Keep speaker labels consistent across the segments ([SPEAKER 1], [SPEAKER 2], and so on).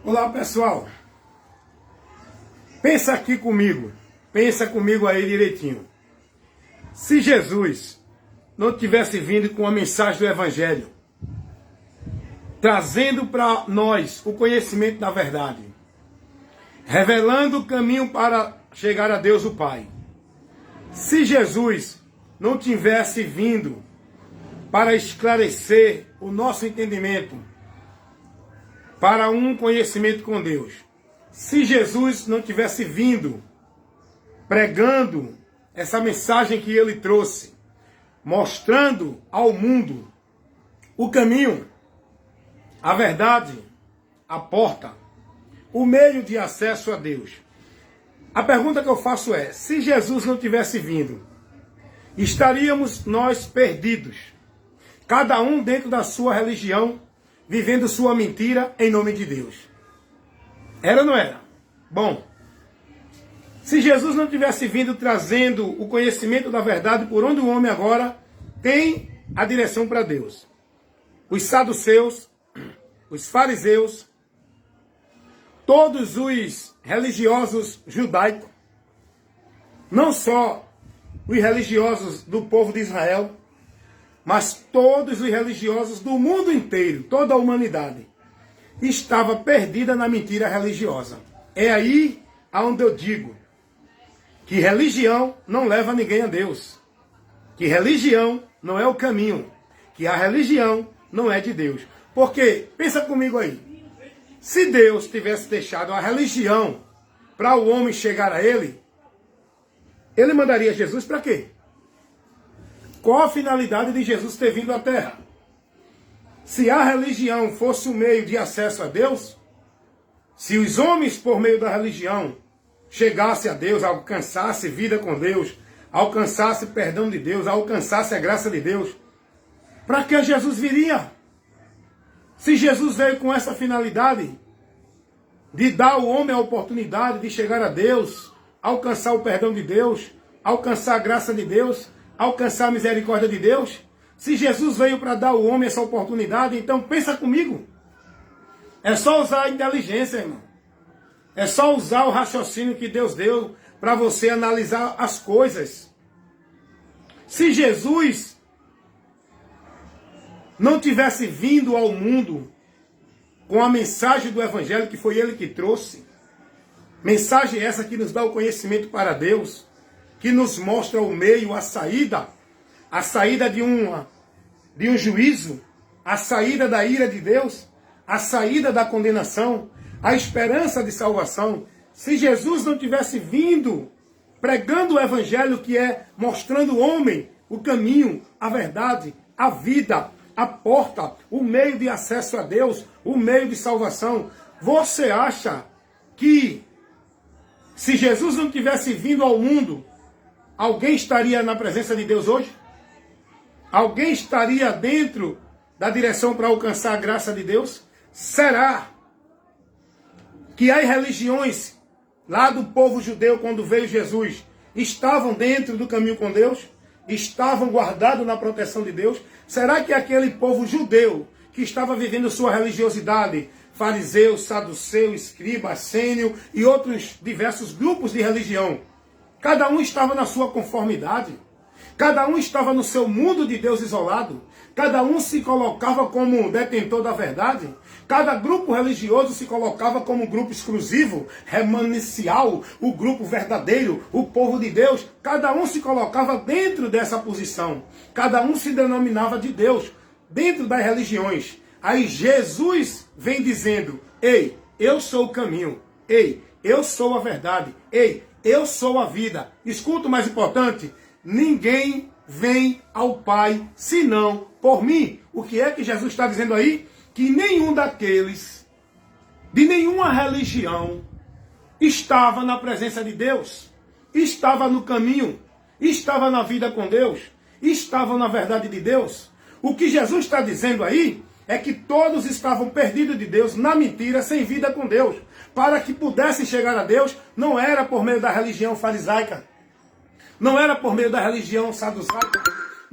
[SPEAKER 1] Olá pessoal, pensa aqui comigo, pensa comigo aí direitinho. Se Jesus não tivesse vindo com a mensagem do Evangelho, trazendo para nós o conhecimento da verdade, revelando o caminho para chegar a Deus o Pai, se Jesus não tivesse vindo para esclarecer o nosso entendimento, para um conhecimento com Deus. Se Jesus não tivesse vindo pregando essa mensagem que ele trouxe, mostrando ao mundo o caminho, a verdade, a porta, o meio de acesso a Deus. A pergunta que eu faço é, se Jesus não tivesse vindo, estaríamos nós perdidos, cada um dentro da sua religião, vivendo sua mentira em nome de Deus. Era ou não era? Bom, se Jesus não tivesse vindo trazendo o conhecimento da verdade por onde o homem agora tem a direção para Deus. Os saduceus, os fariseus, todos os religiosos judaicos, não só os religiosos do povo de Israel, mas todos os religiosos do mundo inteiro, toda a humanidade, estava perdida na mentira religiosa. É aí onde eu digo que religião não leva ninguém a Deus, que religião não é o caminho, que a religião não é de Deus. Porque, pensa comigo aí, se Deus tivesse deixado a religião para o homem chegar a ele mandaria Jesus para quê? Qual a finalidade de Jesus ter vindo à Terra? Se a religião fosse o meio de acesso a Deus, se os homens, por meio da religião, chegassem a Deus, alcançassem vida com Deus, alcançassem perdão de Deus, alcançassem a graça de Deus, para que Jesus viria? Se Jesus veio com essa finalidade de dar ao homem a oportunidade de chegar a Deus, alcançar o perdão de Deus, alcançar a graça de Deus, alcançar a misericórdia de Deus, se Jesus veio para dar ao homem essa oportunidade, então pensa comigo. É só usar a inteligência, irmão. É só usar o raciocínio que Deus deu para você analisar as coisas. Se Jesus não tivesse vindo ao mundo com a mensagem do Evangelho, que foi ele que trouxe, mensagem essa que nos dá o conhecimento para Deus, que nos mostra o meio, a saída de um juízo, a saída da ira de Deus, a saída da condenação, a esperança de salvação. Se Jesus não tivesse vindo pregando o Evangelho, que é mostrando ao homem o caminho, a verdade, a vida, a porta, o meio de acesso a Deus, o meio de salvação, você acha que se Jesus não tivesse vindo ao mundo, alguém estaria na presença de Deus hoje? Alguém estaria dentro da direção para alcançar a graça de Deus? Será que as religiões lá do povo judeu, quando veio Jesus, estavam dentro do caminho com Deus? Estavam guardados na proteção de Deus? Será que aquele povo judeu que estava vivendo sua religiosidade, fariseu, saduceu, escriba, essênio e outros diversos grupos de religião, cada um estava na sua conformidade, cada um estava no seu mundo de Deus isolado, cada um se colocava como detentor da verdade, cada grupo religioso se colocava como grupo exclusivo, remanescial, o grupo verdadeiro, o povo de Deus, cada um se colocava dentro dessa posição, cada um se denominava de Deus, dentro das religiões. Aí Jesus vem dizendo, ei, eu sou o caminho, ei, eu sou a verdade, ei, eu sou a vida. Escuta o mais importante, ninguém vem ao Pai senão por mim. O que é que Jesus está dizendo aí? Que nenhum daqueles, de nenhuma religião, estava na presença de Deus, estava no caminho, estava na vida com Deus, estava na verdade de Deus. O que Jesus está dizendo aí é que todos estavam perdidos de Deus, na mentira, sem vida com Deus. Para que pudessem chegar a Deus, não era por meio da religião farisaica, não era por meio da religião saducaica,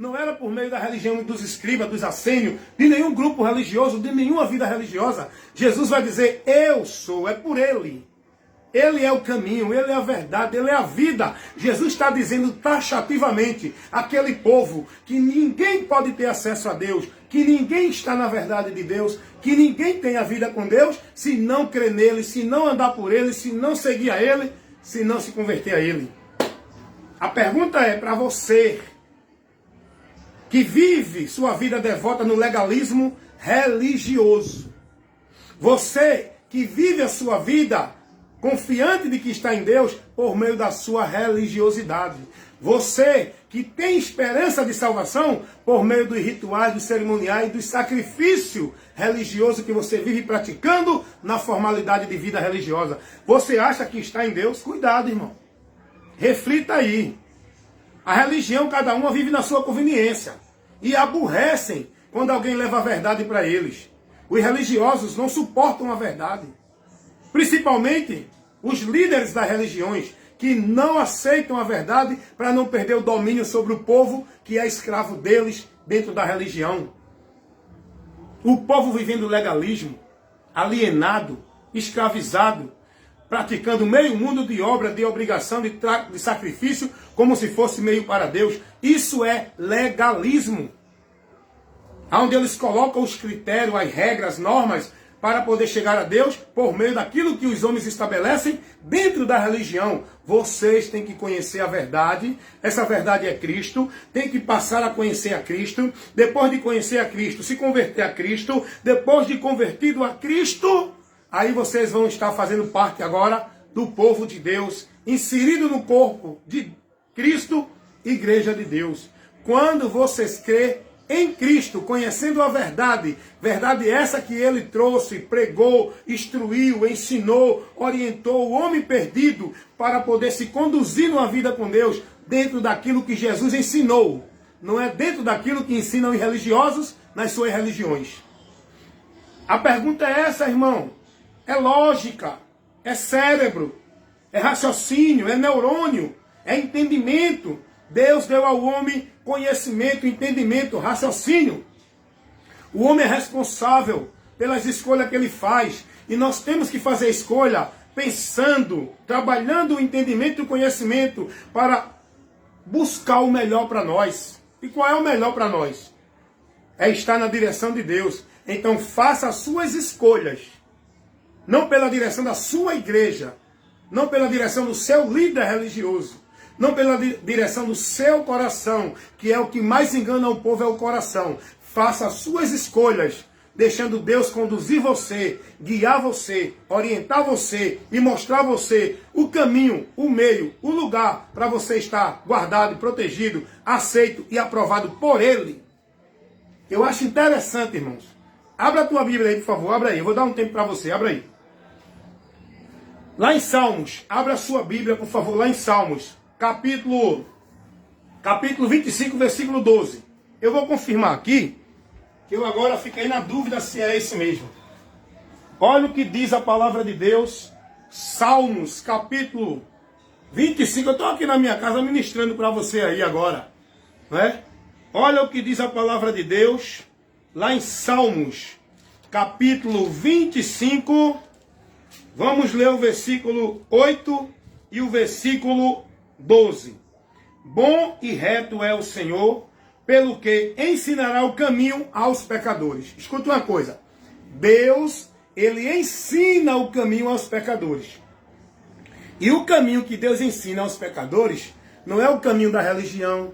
[SPEAKER 1] não era por meio da religião dos escribas, dos assênios, de nenhum grupo religioso, de nenhuma vida religiosa. Jesus vai dizer, eu sou, é por Ele. Ele é o caminho, Ele é a verdade, Ele é a vida. Jesus está dizendo taxativamente àquele povo que ninguém pode ter acesso a Deus, que ninguém está na verdade de Deus, que ninguém tem a vida com Deus se não crer nele, se não andar por Ele, se não seguir a Ele, se não se converter a Ele. A pergunta é para você que vive sua vida devota no legalismo religioso. Você que vive a sua vida confiante de que está em Deus por meio da sua religiosidade. Você que tem esperança de salvação por meio dos rituais, dos cerimoniais, do sacrifício religioso que você vive praticando na formalidade de vida religiosa. Você acha que está em Deus? Cuidado, irmão. Reflita aí. A religião, cada uma vive na sua conveniência. E aborrecem quando alguém leva a verdade para eles. Os religiosos não suportam a verdade. Principalmente os líderes das religiões, que não aceitam a verdade para não perder o domínio sobre o povo que é escravo deles dentro da religião. O povo vivendo legalismo, alienado, escravizado, praticando meio mundo de obra, de obrigação, de sacrifício, como se fosse meio para Deus. Isso é legalismo. Onde eles colocam os critérios, as regras, as normas, para poder chegar a Deus por meio daquilo que os homens estabelecem dentro da religião. Vocês têm que conhecer a verdade, essa verdade é Cristo, tem que passar a conhecer a Cristo, depois de conhecer a Cristo, se converter a Cristo, depois de convertido a Cristo, aí vocês vão estar fazendo parte agora do povo de Deus, inserido no corpo de Cristo, Igreja de Deus. Quando vocês crêem em Cristo, conhecendo a verdade, verdade essa que Ele trouxe, pregou, instruiu, ensinou, orientou o homem perdido para poder se conduzir numa vida com Deus dentro daquilo que Jesus ensinou. Não é dentro daquilo que ensinam os religiosos nas suas religiões. A pergunta é essa, irmão. É lógica, é cérebro, é raciocínio, é neurônio, é entendimento. Deus deu ao homem conhecimento, entendimento, raciocínio. O homem é responsável pelas escolhas que ele faz. E nós temos que fazer escolha pensando, trabalhando o entendimento e o conhecimento para buscar o melhor para nós. E qual é o melhor para nós? É estar na direção de Deus. Então faça as suas escolhas. Não pela direção da sua igreja. Não pela direção do seu líder religioso. Não pela direção do seu coração, que é o que mais engana o povo, é o coração. Faça as suas escolhas, deixando Deus conduzir você, guiar você, orientar você e mostrar você o caminho, o meio, o lugar para você estar guardado, protegido, aceito e aprovado por Ele. Eu acho interessante, irmãos. Abra a tua Bíblia aí, por favor. Abra aí. Eu vou dar um tempo para você. Abra aí. Lá em Salmos. Abra a sua Bíblia, por favor. Lá em Salmos. Capítulo 25, versículo 12. Eu vou confirmar aqui, que eu agora fiquei na dúvida se é esse mesmo. Olha o que diz a palavra de Deus, Salmos, capítulo 25. Eu estou aqui na minha casa ministrando para você aí agora. Né? Olha o que diz a palavra de Deus, lá em Salmos, capítulo 25. Vamos ler o versículo 8 e o versículo 12. Bom e reto é o Senhor, pelo que ensinará o caminho aos pecadores. Escuta uma coisa. Deus, Ele ensina o caminho aos pecadores. E o caminho que Deus ensina aos pecadores não é o caminho da religião,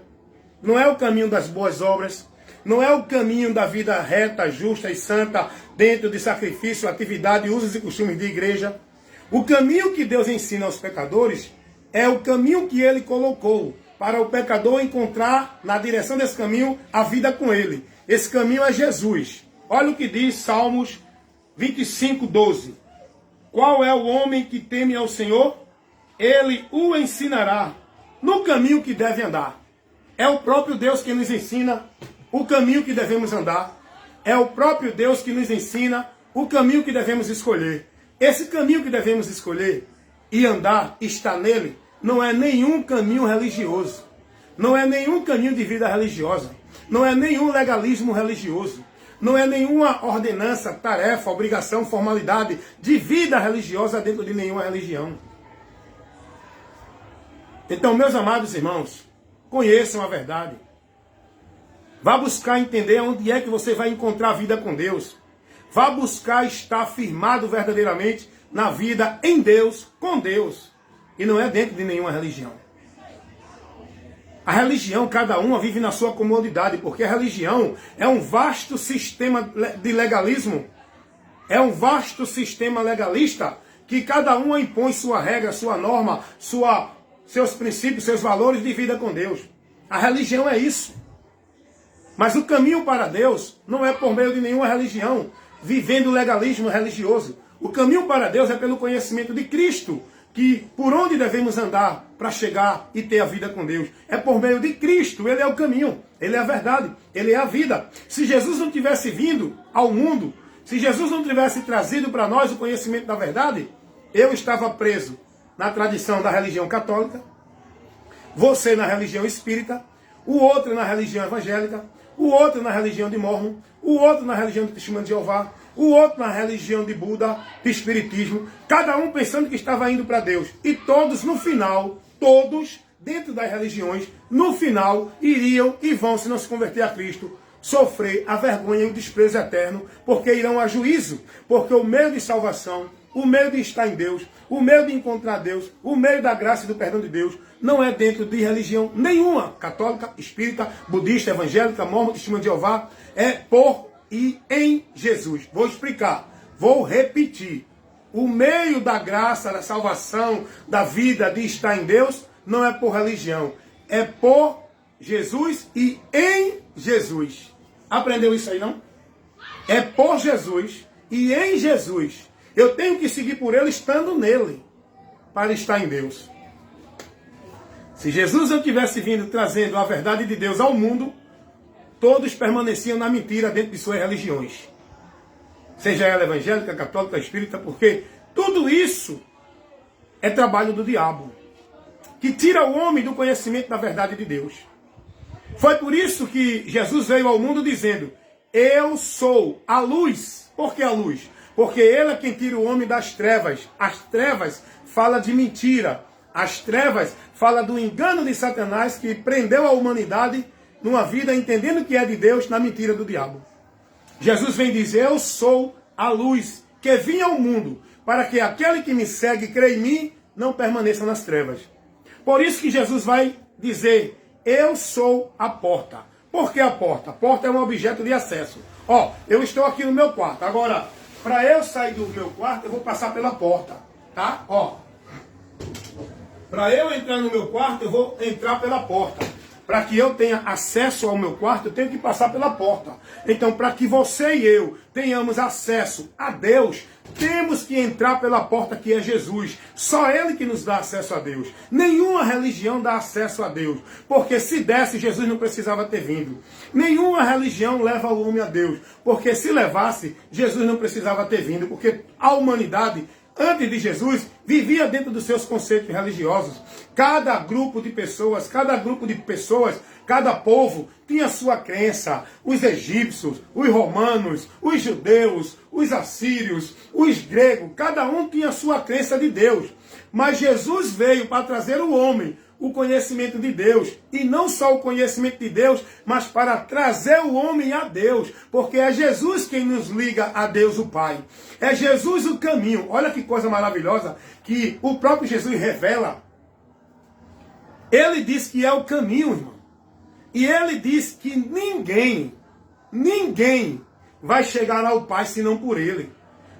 [SPEAKER 1] não é o caminho das boas obras, não é o caminho da vida reta, justa e santa, dentro de sacrifício, atividade, usos e costumes de igreja. O caminho que Deus ensina aos pecadores é o caminho que Ele colocou para o pecador encontrar na direção desse caminho a vida com Ele. Esse caminho é Jesus. Olha o que diz Salmos 25, 12. Qual é o homem que teme ao Senhor? Ele o ensinará no caminho que deve andar. É o próprio Deus que nos ensina o caminho que devemos andar. É o próprio Deus que nos ensina o caminho que devemos escolher. Esse caminho que devemos escolher e andar, está nele, não é nenhum caminho religioso. Não é nenhum caminho de vida religiosa. não é nenhum legalismo religioso. Não é nenhuma ordenança, tarefa, obrigação, formalidade de vida religiosa dentro de nenhuma religião. Então, meus amados irmãos, conheçam a verdade. Vá buscar entender onde é que você vai encontrar a vida com Deus. Vá buscar estar firmado verdadeiramente na vida em Deus, com Deus. E não é dentro de nenhuma religião. A religião, cada uma vive na sua comodidade, porque a religião é um vasto sistema de legalismo. É um vasto sistema legalista que cada uma impõe sua regra, sua norma, seus princípios, seus valores de vida com Deus. A religião é isso. Mas o caminho para Deus não é por meio de nenhuma religião, vivendo o legalismo religioso. O caminho para Deus é pelo conhecimento de Cristo, que por onde devemos andar para chegar e ter a vida com Deus. É por meio de Cristo, Ele é o caminho, Ele é a verdade, Ele é a vida. Se Jesus não tivesse vindo ao mundo, se Jesus não tivesse trazido para nós o conhecimento da verdade, eu estava preso na tradição da religião católica, você na religião espírita, o outro na religião evangélica, o outro na religião de Mormon, o outro na religião de Testemunho de Jeová, o outro na religião de Buda, de Espiritismo, cada um pensando que estava indo para Deus. E todos, no final, todos, dentro das religiões, no final, iriam e vão, se não se converter a Cristo, sofrer a vergonha e o desprezo eterno, porque irão a juízo, porque o meio de salvação, o meio de estar em Deus, o meio de encontrar Deus, o meio da graça e do perdão de Deus, não é dentro de religião nenhuma, católica, espírita, budista, evangélica, mormon, testemunho de Jeová, é por e em Jesus. Vou explicar, vou repetir. O meio da graça, da salvação, da vida, de estar em Deus, não é por religião, é por Jesus e em Jesus. Aprendeu isso aí, não? É por Jesus e em Jesus. Eu tenho que seguir por Ele estando nele, para estar em Deus. Se Jesus não tivesse vindo trazendo a verdade de Deus ao mundo, todos permaneciam na mentira dentro de suas religiões. Seja ela evangélica, católica, espírita, porque tudo isso é trabalho do diabo, que tira o homem do conhecimento da verdade de Deus. Foi por isso que Jesus veio ao mundo dizendo, eu sou a luz. Por que a luz? Porque Ele é quem tira o homem das trevas. As trevas fala de mentira. As trevas fala do engano de Satanás que prendeu a humanidade numa vida entendendo que é de Deus na mentira do diabo. Jesus vem dizer, eu sou a luz que vim ao mundo para que aquele que me segue e crê em mim não permaneça nas trevas. Por isso que Jesus vai dizer, eu sou a porta. Por que a porta? A porta é um objeto de acesso. Ó, eu estou aqui no meu quarto. Agora, para eu sair do meu quarto, eu vou passar pela porta. Tá? Ó. Para eu entrar no meu quarto, eu vou entrar pela porta. Para que eu tenha acesso ao meu quarto, eu tenho que passar pela porta. Então, para que você e eu tenhamos acesso a Deus, temos que entrar pela porta que é Jesus. Só Ele que nos dá acesso a Deus. Nenhuma religião dá acesso a Deus. Porque se desse, Jesus não precisava ter vindo. Nenhuma religião leva o homem a Deus. Porque se levasse, Jesus não precisava ter vindo. Porque a humanidade, antes de Jesus, vivia dentro dos seus conceitos religiosos. Cada grupo de pessoas, cada povo tinha sua crença. Os egípcios, os romanos, os judeus, os assírios, os gregos, cada um tinha sua crença de Deus. Mas Jesus veio para trazer o homem o conhecimento de Deus. E não só o conhecimento de Deus, mas para trazer o homem a Deus. Porque é Jesus quem nos liga a Deus o Pai. É Jesus o caminho. Olha que coisa maravilhosa que o próprio Jesus revela. Ele diz que é o caminho, irmão. E ele diz que ninguém vai chegar ao Pai senão por ele.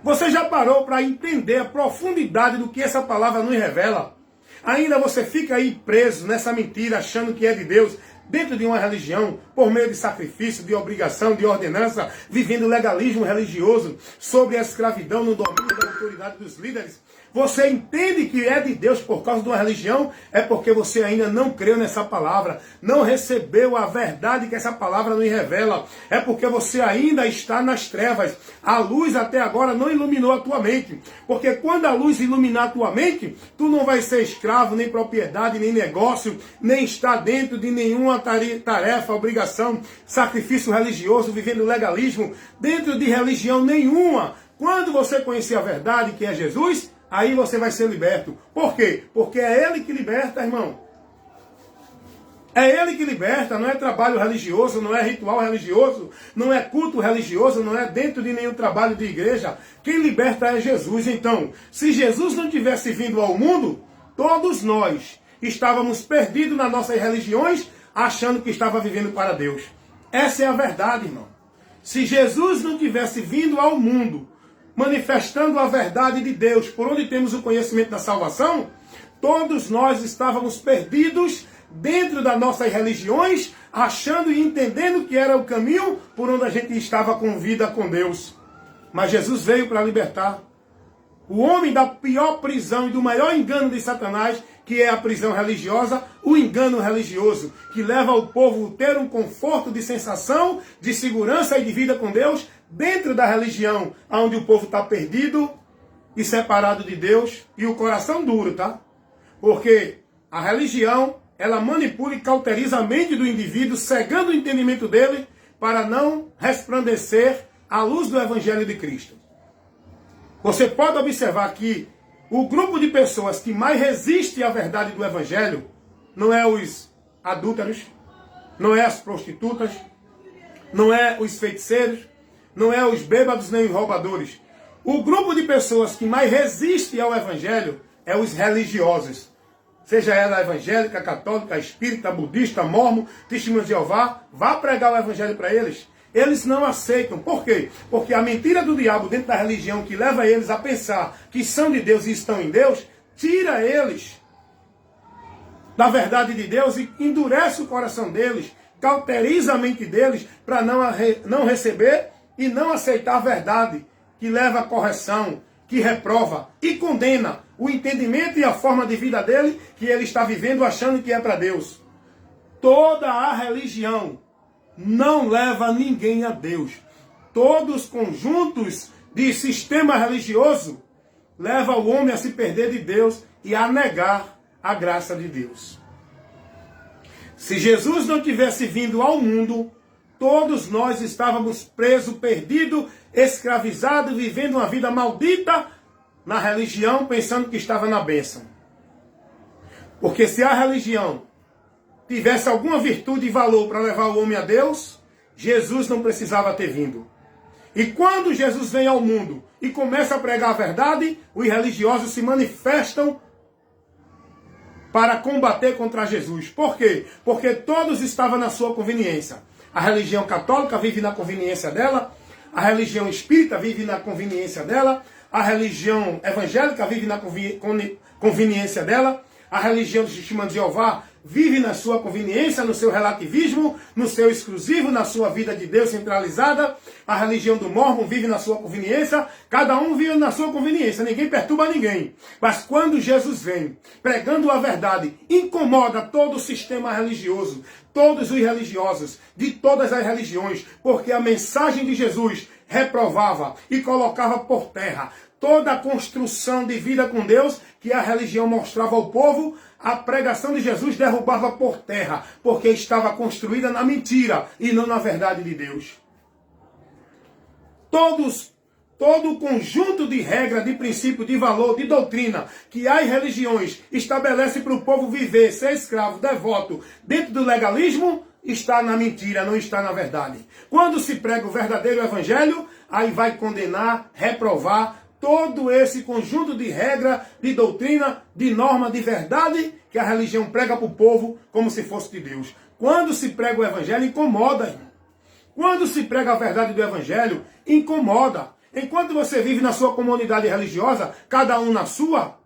[SPEAKER 1] Você já parou para entender a profundidade do que essa palavra nos revela? Ainda você fica aí preso nessa mentira, achando que é de Deus, dentro de uma religião, por meio de sacrifício, de obrigação, de ordenança, vivendo legalismo religioso, sobre a escravidão no domínio da autoridade dos líderes, você entende que é de Deus por causa de uma religião, é porque você ainda não creu nessa palavra, não recebeu a verdade que essa palavra nos revela, é porque você ainda está nas trevas. A luz até agora não iluminou a tua mente, porque quando a luz iluminar a tua mente, tu não vai ser escravo, nem propriedade, nem negócio, nem estar dentro de nenhuma tarefa, obrigação, sacrifício religioso, vivendo legalismo, dentro de religião nenhuma. Quando você conhecer a verdade, que é Jesus, aí você vai ser liberto. Por quê? Porque é Ele que liberta, irmão. É Ele que liberta, não é trabalho religioso, não é ritual religioso, não é culto religioso, não é dentro de nenhum trabalho de igreja. Quem liberta é Jesus. Então, se Jesus não tivesse vindo ao mundo, todos nós estávamos perdidos nas nossas religiões, achando que estava vivendo para Deus. Essa é a verdade, irmão. Se Jesus não tivesse vindo ao mundo, manifestando a verdade de Deus, por onde temos o conhecimento da salvação, todos nós estávamos perdidos dentro das nossas religiões, achando e entendendo que era o caminho por onde a gente estava com vida com Deus. Mas Jesus veio para libertar o homem da pior prisão e do maior engano de Satanás, que é a prisão religiosa, o engano religioso, que leva o povo a ter um conforto de sensação, de segurança e de vida com Deus, dentro da religião, onde o povo está perdido e separado de Deus, e o coração duro, tá? Porque a religião, ela manipula e cauteriza a mente do indivíduo, cegando o entendimento dele, para não resplandecer a luz do Evangelho de Cristo. Você pode observar que o grupo de pessoas que mais resiste à verdade do Evangelho não é os adúlteros, não é as prostitutas, não é os feiticeiros, não é os bêbados nem os roubadores. O grupo de pessoas que mais resiste ao Evangelho é os religiosos. Seja ela evangélica, católica, espírita, budista, mormon, testemunha de Jeová, vá pregar o Evangelho para eles. Eles não aceitam. Por quê? Porque a mentira do diabo dentro da religião que leva eles a pensar que são de Deus e estão em Deus, tira eles da verdade de Deus e endurece o coração deles, cauteriza a mente deles para não receber e não aceitar a verdade que leva à correção, que reprova e condena o entendimento e a forma de vida dele que ele está vivendo achando que é para Deus. Toda a religião não leva ninguém a Deus. Todos os conjuntos de sistema religioso levam o homem a se perder de Deus e a negar a graça de Deus. Se Jesus não tivesse vindo ao mundo, todos nós estávamos presos, perdidos, escravizados, vivendo uma vida maldita na religião, pensando que estava na bênção. Porque se a religião tivesse alguma virtude e valor para levar o homem a Deus, Jesus não precisava ter vindo. E quando Jesus vem ao mundo e começa a pregar a verdade, os religiosos se manifestam para combater contra Jesus. Por quê? Porque todos estavam na sua conveniência. A religião católica vive na conveniência dela, a religião espírita vive na conveniência dela, a religião evangélica vive na conveniência dela, a religião do Testemunho de Jeová vive na sua conveniência, no seu relativismo, no seu exclusivo, na sua vida de Deus centralizada. A religião do Mormon vive na sua conveniência. Cada um vive na sua conveniência. Ninguém perturba ninguém. Mas quando Jesus vem, pregando a verdade, incomoda todo o sistema religioso, todos os religiosos, de todas as religiões, porque a mensagem de Jesus reprovava e colocava por terra toda a construção de vida com Deus que a religião mostrava ao povo. A pregação de Jesus derrubava por terra, porque estava construída na mentira e não na verdade de Deus. Todo o conjunto de regras, de princípio, de valor, de doutrina que as religiões estabelecem para o povo viver, ser escravo, devoto, dentro do legalismo, está na mentira, não está na verdade. Quando se prega o verdadeiro evangelho, aí vai condenar, reprovar todo esse conjunto de regra, de doutrina, de norma, de verdade que a religião prega para o povo como se fosse de Deus. Quando se prega o evangelho, incomoda, irmão. Quando se prega a verdade do evangelho, incomoda. Enquanto você vive na sua comunidade religiosa, cada um na sua,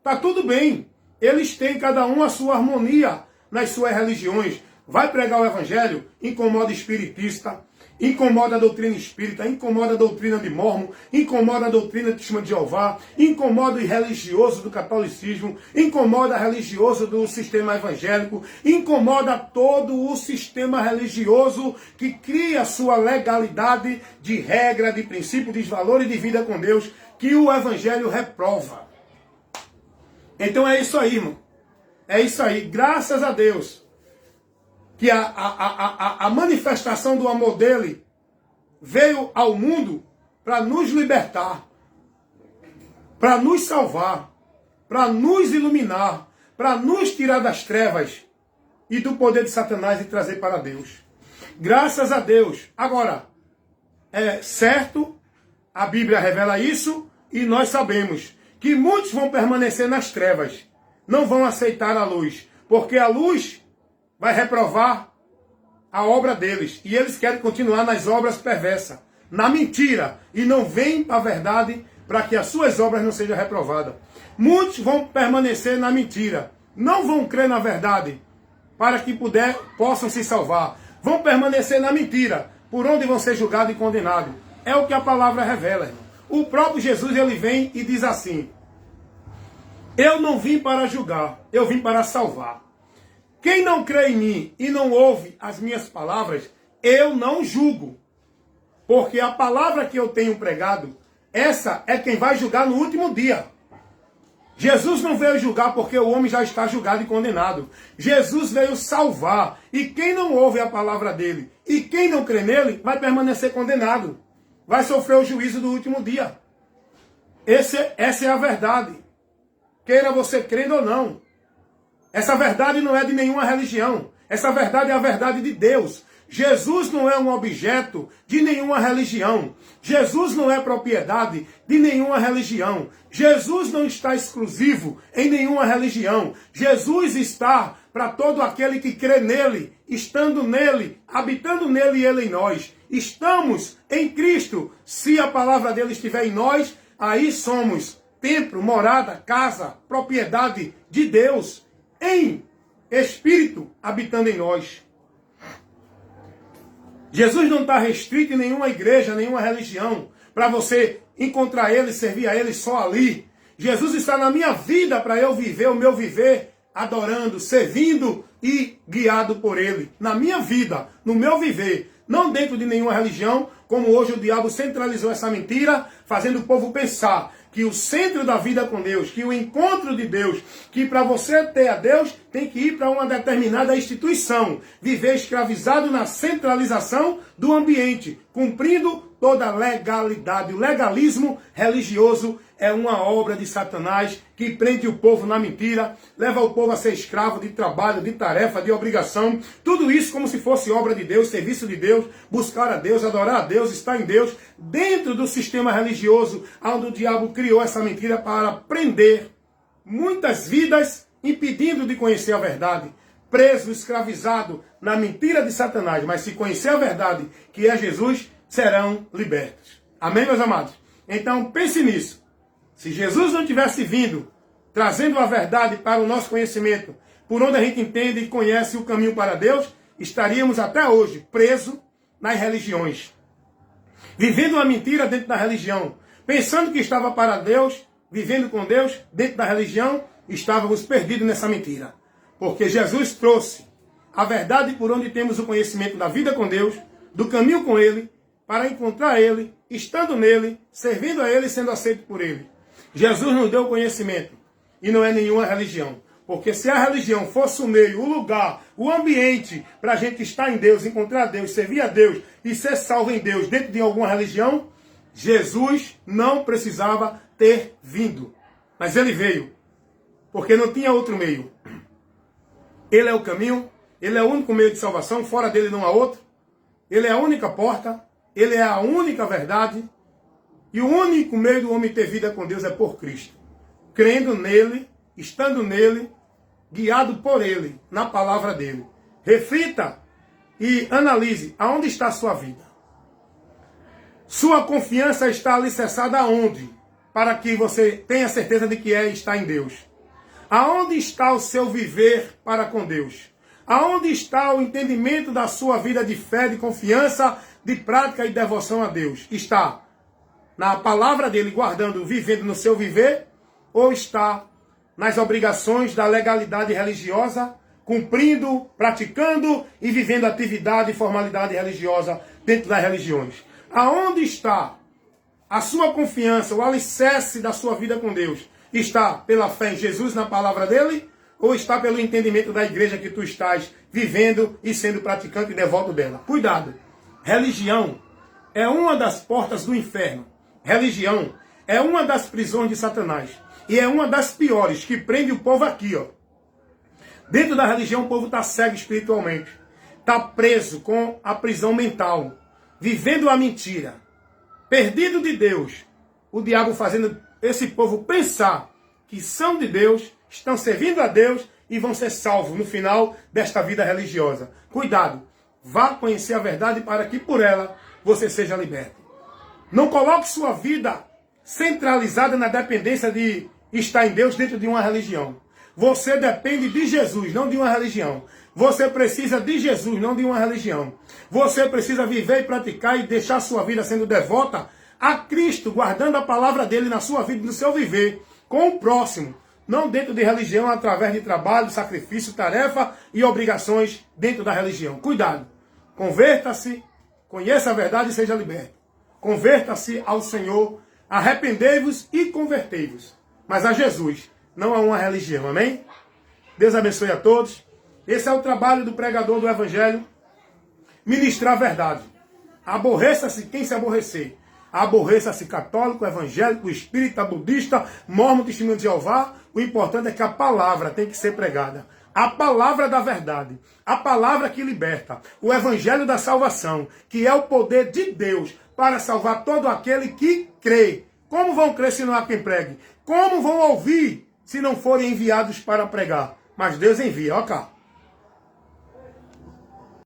[SPEAKER 1] tá tudo bem. Eles têm cada um a sua harmonia nas suas religiões. Vai pregar o evangelho, incomoda espiritista, incomoda a doutrina espírita, incomoda a doutrina de Mórmon, incomoda a doutrina de Testemunho de Jeová, incomoda o religioso do catolicismo, incomoda o religioso do sistema evangélico, incomoda todo o sistema religioso que cria sua legalidade de regra, de princípio, de valor e de vida com Deus, que o evangelho reprova. Então é isso aí, irmão. É isso aí. Graças a Deus que a manifestação do amor dele veio ao mundo para nos libertar, para nos salvar, para nos iluminar, para nos tirar das trevas e do poder de Satanás e trazer para Deus. Graças a Deus. Agora, é certo, a Bíblia revela isso e nós sabemos que muitos vão permanecer nas trevas, não vão aceitar a luz, porque a luz vai reprovar a obra deles. E eles querem continuar nas obras perversas, na mentira. E não vêm para a verdade para que as suas obras não sejam reprovadas. Muitos vão permanecer na mentira. Não vão crer na verdade para que possam se salvar. Vão permanecer na mentira, por onde vão ser julgados e condenados. É o que a palavra revela, irmão. O próprio Jesus, ele vem e diz assim: eu não vim para julgar, eu vim para salvar. Quem não crê em mim e não ouve as minhas palavras, eu não julgo. Porque a palavra que eu tenho pregado, essa é quem vai julgar no último dia. Jesus não veio julgar porque o homem já está julgado e condenado. Jesus veio salvar. E quem não ouve a palavra dele e quem não crê nele, vai permanecer condenado. Vai sofrer o juízo do último dia. Essa é a verdade. Queira você crendo ou não. Essa verdade não é de nenhuma religião. Essa verdade é a verdade de Deus. Jesus não é um objeto de nenhuma religião. Jesus não é propriedade de nenhuma religião. Jesus não está exclusivo em nenhuma religião. Jesus está para todo aquele que crê nele, estando nele, habitando nele e ele em nós. Estamos em Cristo. Se a palavra dele estiver em nós, aí somos templo, morada, casa, propriedade de Deus. Em espírito habitando em nós. Jesus não está restrito em nenhuma igreja, nenhuma religião, para você encontrar ele, servir a ele só ali. Jesus está na minha vida para eu viver o meu viver adorando, servindo e guiado por ele. Na minha vida, no meu viver, não dentro de nenhuma religião, como hoje o diabo centralizou essa mentira, fazendo o povo pensar que o centro da vida com Deus, que o encontro de Deus, que para você ter a Deus, tem que ir para uma determinada instituição, viver escravizado na centralização do ambiente, cumprindo toda a legalidade. O legalismo religioso é uma obra de Satanás que prende o povo na mentira, leva o povo a ser escravo de trabalho, de tarefa, de obrigação. Tudo isso como se fosse obra de Deus, serviço de Deus, buscar a Deus, adorar a Deus, estar em Deus, dentro do sistema religioso, onde o diabo criou essa mentira para prender muitas vidas, impedindo de conhecer a verdade. Preso, escravizado na mentira de Satanás, mas se conhecer a verdade, que é Jesus, serão libertos. Amém, meus amados? Então pense nisso. Se Jesus não tivesse vindo, trazendo a verdade para o nosso conhecimento, por onde a gente entende e conhece o caminho para Deus, estaríamos até hoje presos nas religiões. Vivendo uma mentira dentro da religião. Pensando que estava para Deus, vivendo com Deus, dentro da religião, estávamos perdidos nessa mentira. Porque Jesus trouxe a verdade por onde temos o conhecimento da vida com Deus, do caminho com Ele, para encontrar Ele, estando nele, servindo a Ele e sendo aceito por Ele. Jesus nos deu o conhecimento e não é nenhuma religião. Porque se a religião fosse o meio, o lugar, o ambiente para a gente estar em Deus, encontrar Deus, servir a Deus e ser salvo em Deus dentro de alguma religião, Jesus não precisava ter vindo. Mas Ele veio, porque não tinha outro meio. Ele é o caminho, Ele é o único meio de salvação, fora dele não há outro. Ele é a única porta, Ele é a única verdade. E o único meio do homem ter vida com Deus é por Cristo. Crendo nele, estando nele, guiado por ele, na palavra dele. Reflita e analise aonde está a sua vida. Sua confiança está alicerçada aonde? Para que você tenha certeza de que está em Deus. Aonde está o seu viver para com Deus? Aonde está o entendimento da sua vida de fé, de confiança, de prática e devoção a Deus? Está na palavra dele, guardando, vivendo no seu viver? Ou está nas obrigações da legalidade religiosa, cumprindo, praticando e vivendo atividade e formalidade religiosa dentro das religiões? Aonde está a sua confiança, o alicerce da sua vida com Deus? Está pela fé em Jesus, na palavra dele? Ou está pelo entendimento da igreja que tu estás vivendo e sendo praticante e devoto dela? Cuidado! Religião é uma das portas do inferno. Religião é uma das prisões de Satanás. E é uma das piores, que prende o povo aqui, ó. Dentro da religião o povo está cego espiritualmente. Está preso com a prisão mental. Vivendo a mentira. Perdido de Deus. O diabo fazendo esse povo pensar que são de Deus, estão servindo a Deus e vão ser salvos no final desta vida religiosa. Cuidado. Vá conhecer a verdade para que por ela você seja liberto. Não coloque sua vida centralizada na dependência de estar em Deus dentro de uma religião. Você depende de Jesus, não de uma religião. Você precisa de Jesus, não de uma religião. Você precisa viver e praticar e deixar sua vida sendo devota a Cristo, guardando a palavra dele na sua vida, no seu viver, com o próximo. Não dentro de religião, através de trabalho, sacrifício, tarefa e obrigações dentro da religião. Cuidado. Converta-se, conheça a verdade e seja liberto. Converta-se ao Senhor, arrependei-vos e convertei-vos. Mas a Jesus, não a uma religião, amém? Deus abençoe a todos. Esse é o trabalho do pregador do Evangelho, ministrar a verdade. Aborreça-se quem se aborrecer. Aborreça-se católico, evangélico, espírita, budista, mormon, testemunho de Jeová. O importante é que a palavra tem que ser pregada. A palavra da verdade. A palavra que liberta. O evangelho da salvação, que é o poder de Deus para salvar todo aquele que crê. Como vão crer se não há quem pregue? Como vão ouvir se não forem enviados para pregar? Mas Deus envia, ó cá.